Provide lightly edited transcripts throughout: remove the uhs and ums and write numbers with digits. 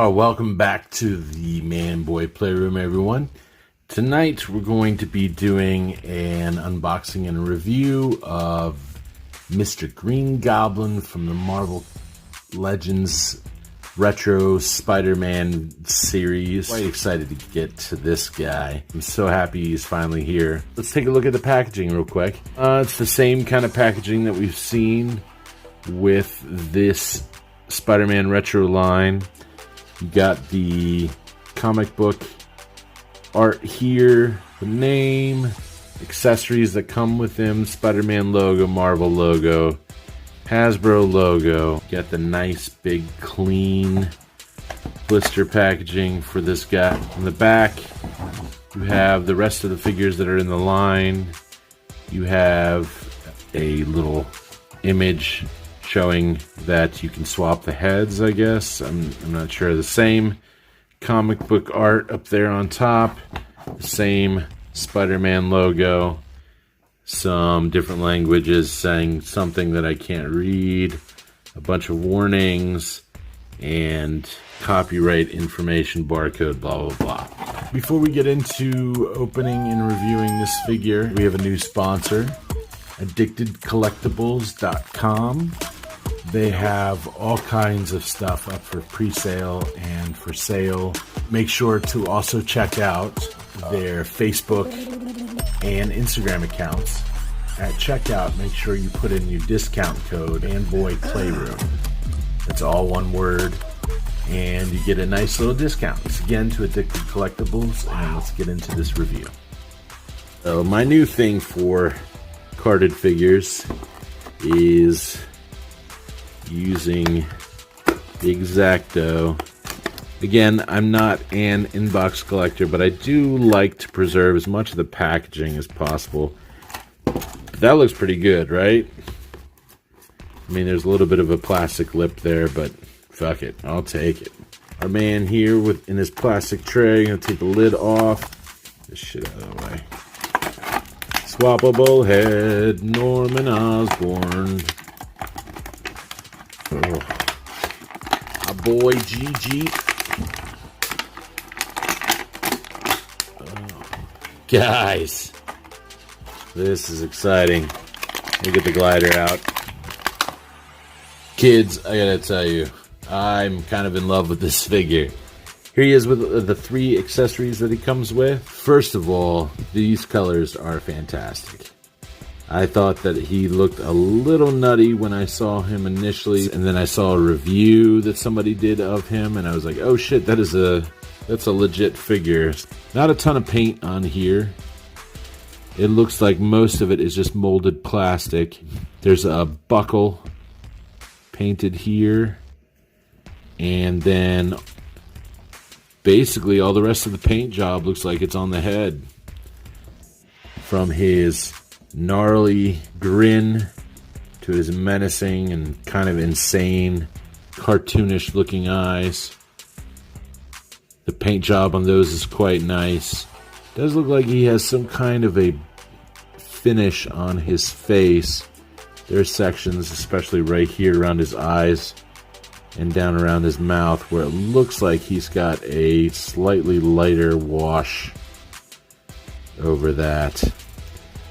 Welcome back to the MANBOY Playroom, everyone. Tonight we're going to be doing an unboxing and review of Mr. Green Goblin from the Marvel Legends Retro Spider-Man series. Quite excited to get to this guy. I'm so happy he's finally here. Let's take a look at the packaging real quick. It's the same kind of packaging that we've seen with this Spider-Man Retro line. You got the comic book art here, the name, accessories that come with him, Spider-Man logo, Marvel logo, Hasbro logo. You got the nice big clean blister packaging for this guy. On the back, you have the rest of the figures that are in the line. You have a little image showing that you can swap the heads, I guess. I'm not sure. The same comic book art up there on top. The same Spider-Man logo. Some different languages saying something that I can't read. A bunch of warnings. And copyright information, barcode, blah, blah, blah. Before we get into opening and reviewing this figure, we have a new sponsor. AddictedCollectibles.com. They have all kinds of stuff up for pre-sale and for sale. Make sure to also check out their Facebook and Instagram accounts. At checkout, make sure you put in your discount code MANBOY Playroom. That's all one word, and you get a nice little discount. Thanks again to Addicted Collectibles, and let's get into this review. So my new thing for carded figures is using the X-Acto. Again, I'm not an inbox collector, but I do like to preserve as much of the packaging as possible. But that looks pretty good, right? I mean, there's a little bit of a plastic lip there, but fuck it, I'll take it. Our man here in his plastic tray, gonna take the lid off. Get this shit out of the way. Swappable head, Norman Osborn. Oh. A boy GG. Oh. Guys, this is exciting. Let me get the glider out. Kids, I gotta tell you, I'm kind of in love with this figure. Here he is with the 3 accessories that he comes with. First of all, these colors are fantastic. I thought that he looked a little nutty when I saw him initially, and then I saw a review that somebody did of him, and I was like, oh shit, that's a legit figure. Not a ton of paint on here. It looks like most of it is just molded plastic. There's a buckle painted here, and then basically all the rest of the paint job looks like it's on the head. From his gnarly grin to his menacing and kind of insane cartoonish looking eyes. The paint job on those is quite nice. Does look like he has some kind of a finish on his face. There's sections, especially right here around his eyes and down around his mouth, where it looks like he's got a slightly lighter wash over that.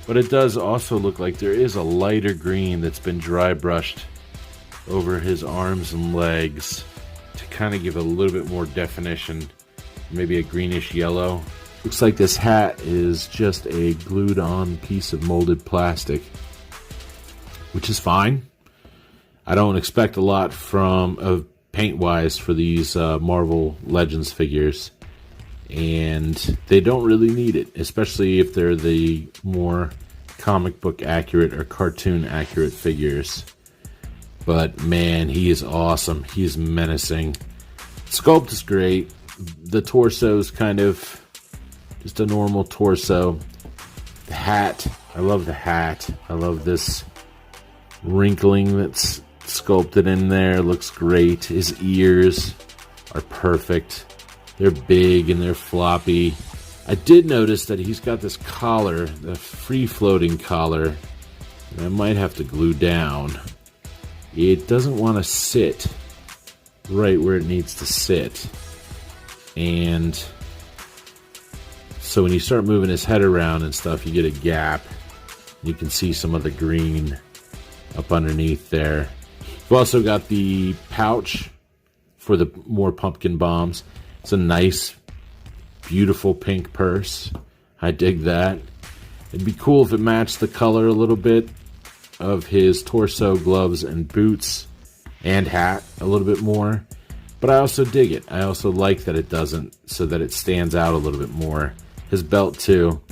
But it does also look like there is a lighter green that's been dry brushed over his arms and legs to kind of give a little bit more definition. Maybe a greenish yellow. Looks like this hat is just a glued on piece of molded plastic, which is fine. I don't expect a lot from paint wise for these Marvel Legends figures. And they don't really need it, especially if they're the more comic book accurate or cartoon accurate figures. But man, he is awesome. He is menacing. Sculpt is great. The torso is kind of just a normal torso. The hat, I love the hat. I love this wrinkling that's sculpted in there. Looks great. His ears are perfect. They're big and they're floppy. I did notice that he's got this collar, the free-floating collar, that I might have to glue down. It doesn't want to sit right where it needs to sit. And so when you start moving his head around and stuff, you get a gap. You can see some of the green up underneath there. We've also got the pouch for the more pumpkin bombs. It's a nice, beautiful pink purse. I dig that. It'd be cool if it matched the color a little bit of his torso, gloves, and boots, and hat a little bit more. But I also dig it. I also like that it doesn't, so that it stands out a little bit more. His belt too.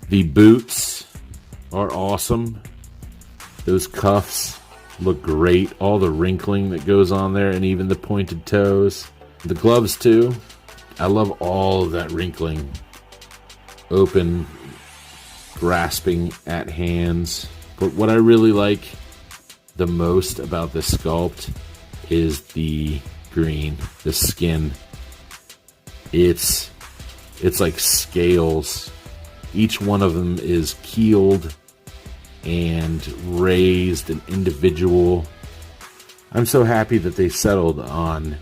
The boots are awesome. Those cuffs look great. All the wrinkling that goes on there, and even the pointed toes. The gloves too. I love all of that wrinkling. Open, grasping at hands. But what I really like the most about this sculpt is the green, the skin. It's like scales. Each one of them is keeled and raised and individual. I'm so happy that they settled on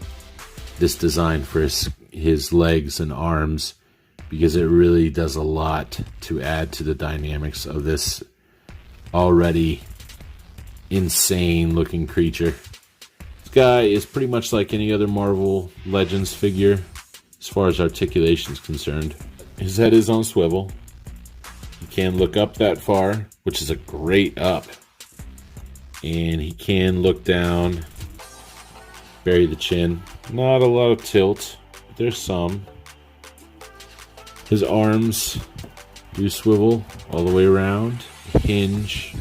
this design for his legs and arms, because it really does a lot to add to the dynamics of this already insane looking creature. This guy is pretty much like any other Marvel Legends figure as far as articulation is concerned. His head is on swivel. He can look up that far, which is a great up. And he can look down, bury the chin. Not a lot of tilt, but there's some. His arms do swivel all the way around. A hinge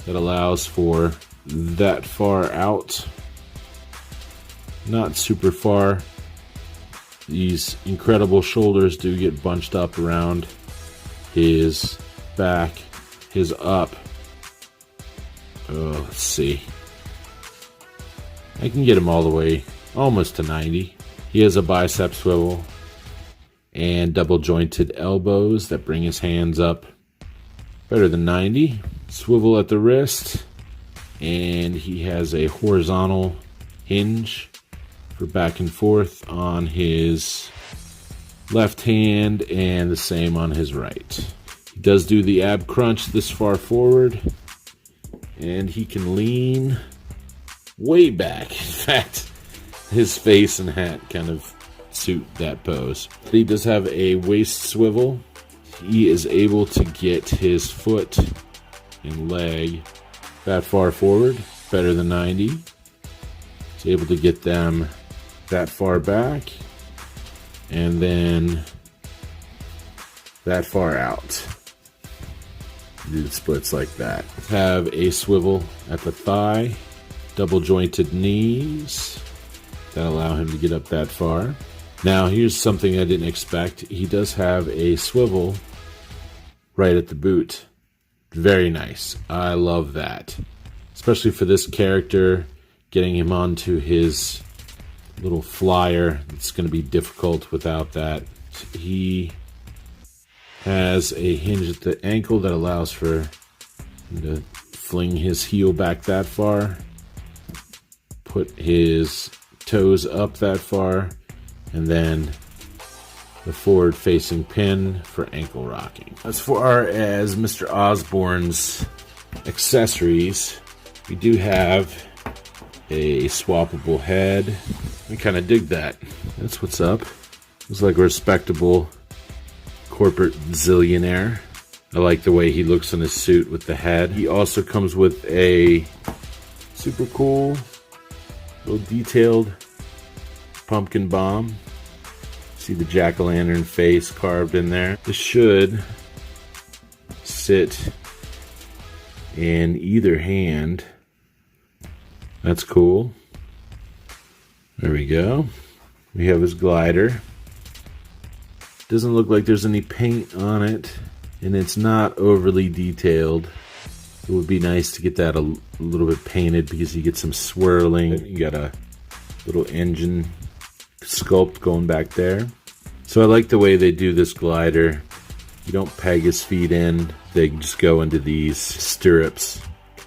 that allows for that far out. Not super far. These incredible shoulders do get bunched up around his back, his up. Oh, let's see. I can get him all the way almost to 90. He has a bicep swivel and double jointed elbows that bring his hands up better than 90. Swivel at the wrist, and he has a horizontal hinge for back and forth on his left hand, and the same on his right. He does do the ab crunch this far forward, and he can lean way back. In fact, his face and hat kind of suit that pose. He does have a waist swivel. He is able to get his foot and leg that far forward, better than 90. He's able to get them that far back, and then that far out. Do the splits like that. Have a swivel at the thigh, double jointed knees that allow him to get up that far. Now here's something I didn't expect. He does have a swivel right at the boot. Very nice. I love that. Especially for this character, getting him onto his little flyer. It's going to be difficult without that. He has a hinge at the ankle that allows for him to fling his heel back that far, put his toes up that far, and then the forward facing pin for ankle rocking. As far as Mr. Osborn's accessories, we do have a swappable head. I kind of dig that. That's what's up. Looks like a respectable corporate zillionaire. I like the way he looks in his suit with the head. He also comes with a super cool, little detailed pumpkin bomb. See the jack-o'-lantern face carved in there. This should sit in either hand. That's cool. There we go. We have his glider. Doesn't look like there's any paint on it, and it's not overly detailed. It would be nice to get that a little bit painted because you get some swirling. You got a little engine sculpt going back there. So I like the way they do this glider. You don't peg his feet in. They just go into these stirrups.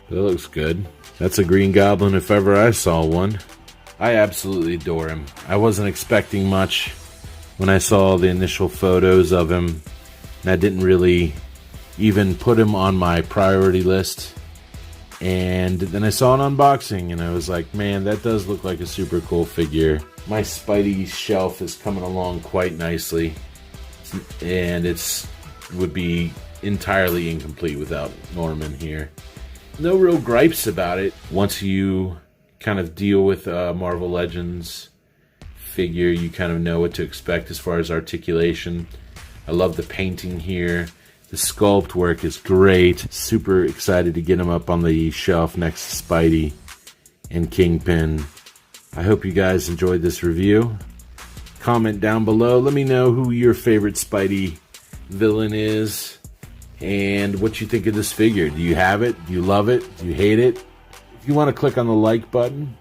That looks good. That's a Green Goblin if ever I saw one. I absolutely adore him. I wasn't expecting much when I saw the initial photos of him, and I didn't really even put him on my priority list. And then I saw an unboxing, and I was like, man, that does look like a super cool figure. My Spidey shelf is coming along quite nicely, and would be entirely incomplete without Norman here. No real gripes about it. Once you kind of deal with Marvel Legends figure, you kind of know what to expect as far as articulation. I love the painting here. The sculpt work is great. Super excited to get him up on the shelf next to Spidey and Kingpin. I hope you guys enjoyed this review. Comment down below. Let me know who your favorite Spidey villain is and what you think of this figure. Do you have it? Do you love it? Do you hate it? If you want to click on the like button,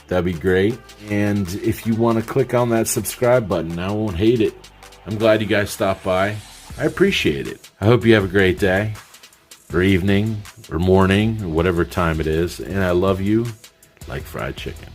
that'd be great. And if you want to click on that subscribe button, I won't hate it. I'm glad you guys stopped by. I appreciate it. I hope you have a great day, or evening, or morning, or whatever time it is. And I love you like fried chicken.